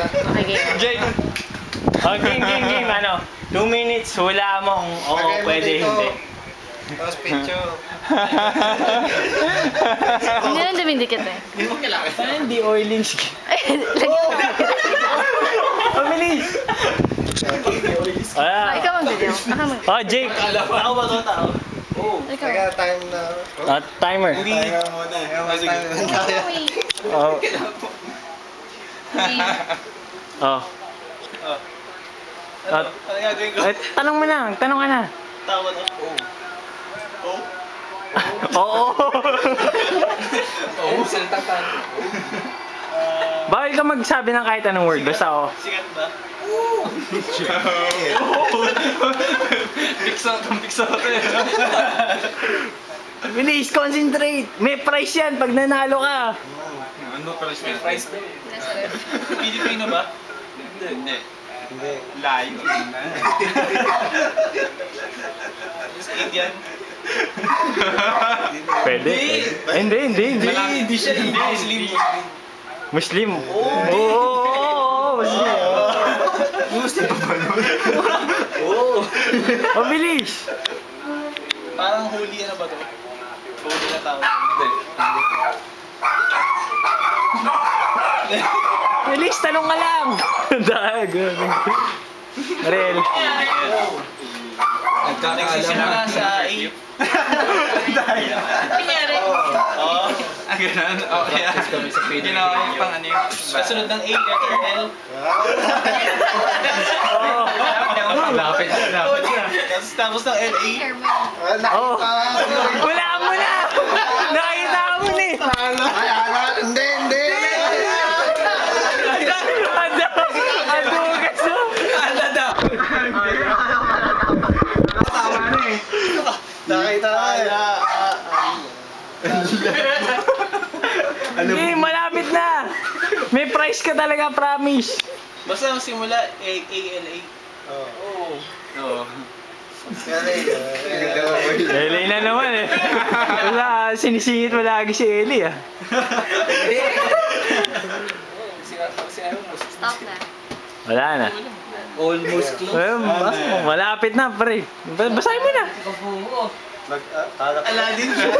Okay. Jake. Game. Ano? 2 minutes. Hula mo kung oo, pwede, hindi. Tapos picture. Hindi lang dumidikit eh. Hindi mo kailangan. Saan hindi oiling skin? Lagyan mo. Pabilis! Ah, ikaw mag-video. Ako mag- Oh, Jake. Ako ba ito tao? Oo. Ikaw. Teka, time na. Timer. Timer muna. Oh. Oh. Ano gagawin ko? Tanong mo lang. Tanong ka na. Tawa na. Oo. Oo. Oo, saltakan. Bawal ka magsabi ng kahit anong word. Basta ako. Sikat ba? Pikso. Bilis, concentrate. May price yan pag nanalo ka. Ano price? May price ba? Pilipino ba? Hindi. Layo. Sa Indian? Pwede. Hindi. Hindi siya Muslim. Muslim. Oo. Muslim. Muslim pa ba yun? Oo. Mabilis. Parang holy ano ba to? Holy na tao. Hindi. Bilis, tanong ka lang. Dag. Ariel. Nagsisimula sa A. Nangyari. Oo. Ganun? Okay. Ginawa yung pang ano yung kasunod ng A, letter L. Lapit. Tapos ng L, A. Oh. Wala mo na. Nakita mo na eh. Hindi. Adugas mo. Nakita ka Hindi, malapit na. May price ka talaga, promise. Basta ang simula, A, L, A. Oo. Eli na naman eh. Wala, sinisingit mo lagi si Eli ah. Stop na. Wala na. Almost Malapit na, pre. Basahin mo na. Aladdin siya.